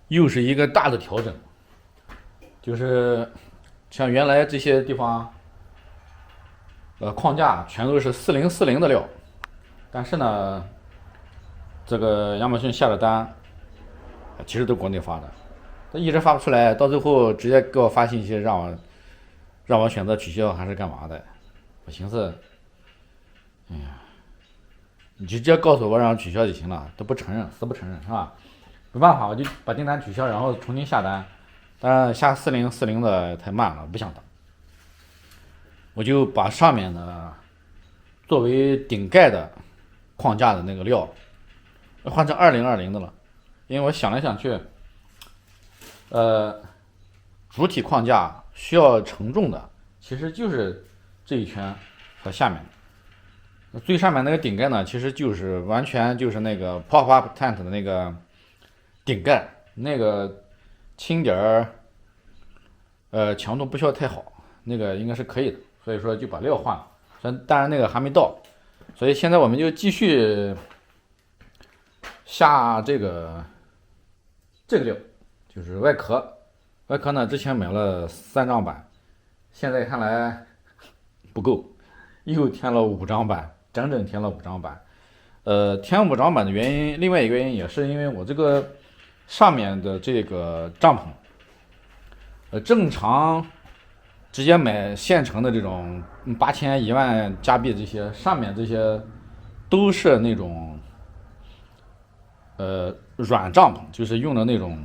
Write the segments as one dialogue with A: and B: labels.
A: 又是一个大的调整，就是像原来这些地方，框架全都是4040的料，但是呢，这个亚马逊下的单，其实都国内发的，他一直发不出来，到最后直接给我发信息让我选择取消还是干嘛的，我寻思，哎呀，你就直接告诉我让取消就行了，都不承认，死不承认是吧？没办法，我就把订单取消，然后重新下单。当然下4040的太慢了，不想等。我就把上面的作为顶盖的框架的那个料换成2020的了，因为我想来想去，主体框架需要承重的，其实就是这一圈和下面的。最上面那个顶盖呢，其实就是完全就是那个 pop up tent 的那个顶盖，那个轻点儿，强度不需要太好，那个应该是可以的，所以说就把料换了。当然那个还没到，所以现在我们就继续下这个料，就是外壳。外壳呢，之前买了3张板，现在看来不够，又添了5张板，整整添了5张板。添5张板的原因，另外一个原因也是因为我这个上面的这个帐篷，正常直接买现成的这种8000、1万加币，这些上面这些都是那种软帐篷，就是用的那种，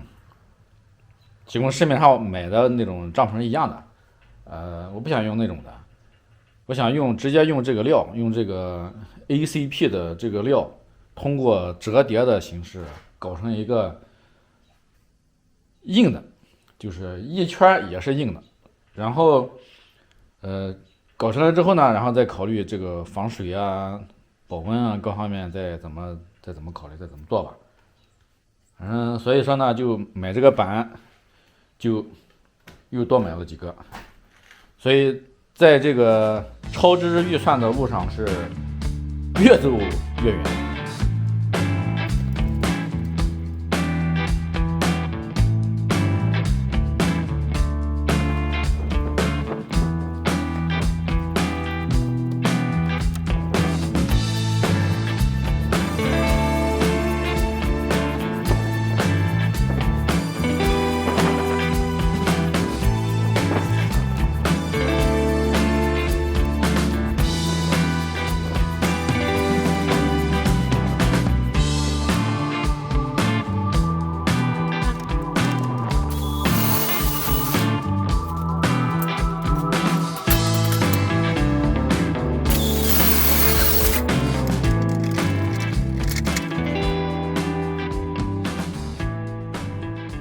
A: 几乎市面上买的那种帐篷是一样的。我不想用那种的，我想直接用这个料，用这个 ACP 的这个料，通过折叠的形式搞成一个硬的，就是一圈也是硬的，然后搞出来之后呢，然后再考虑这个防水啊、保温啊各方面再怎么考虑，再怎么做吧。所以说呢，就买这个板，就又多买了几个，所以在这个超支预算的路上是越走越远。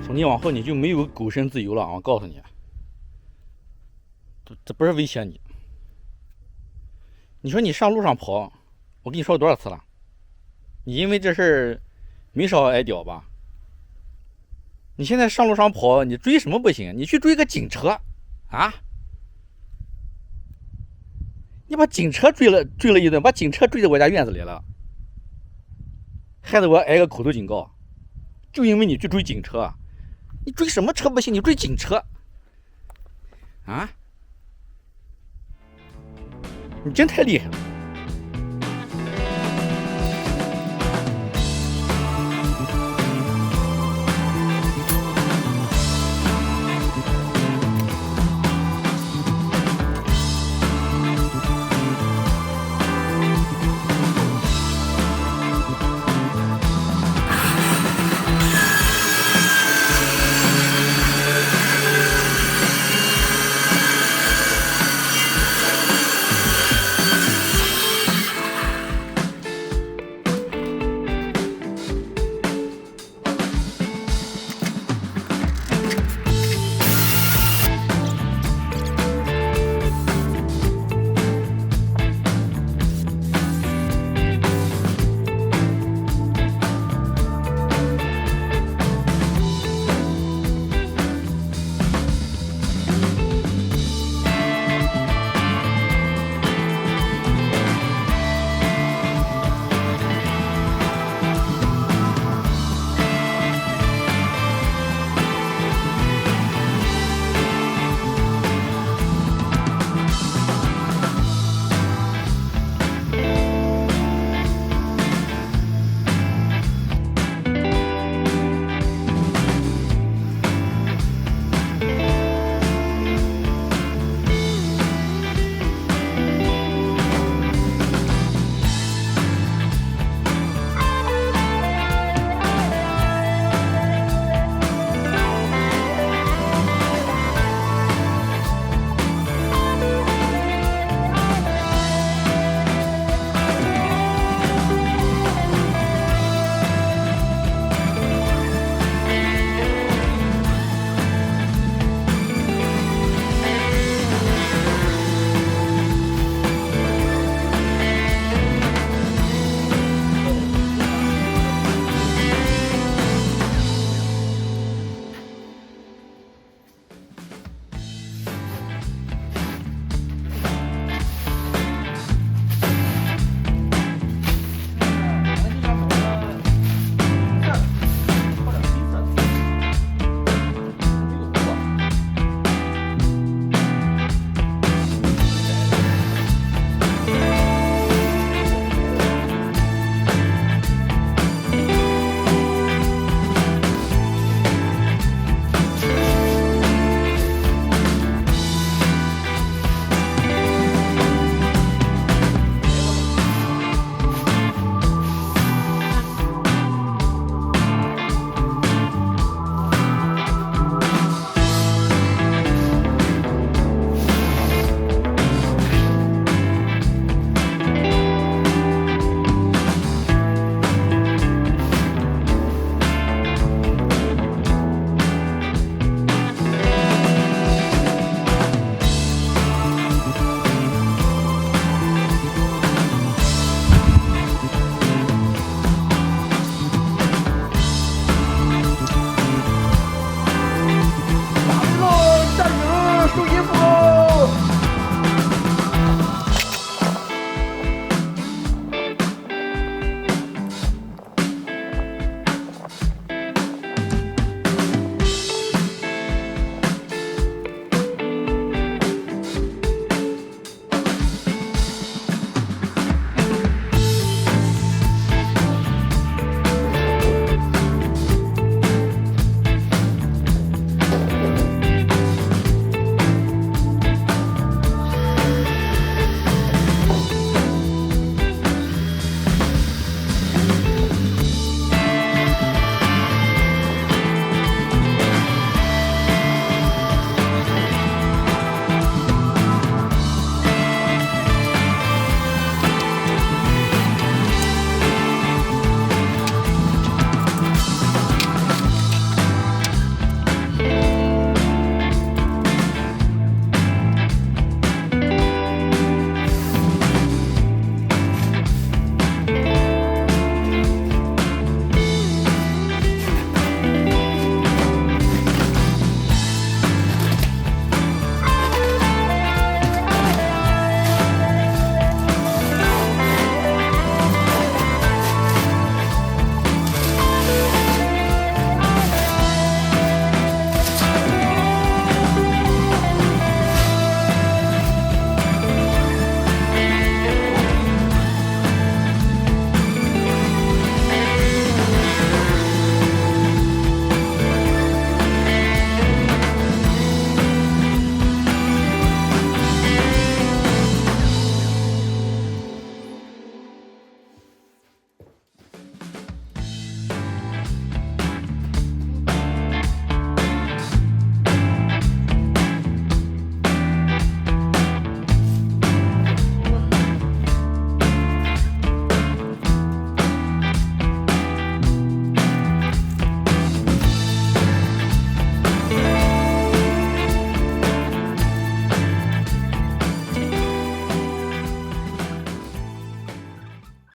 A: 从今往后你就没有狗身自由了，我告诉你，这不是威胁你。你说你上路上跑，我跟你说多少次了？你因为这事儿没少挨屌吧？你现在上路上跑，你追什么不行？你去追个警车啊！你把警车追了一顿，把警车追到我家院子里了，害得我挨个口头警告，就因为你去追警车。你追什么车不行？你追警车啊！你真太厉害了。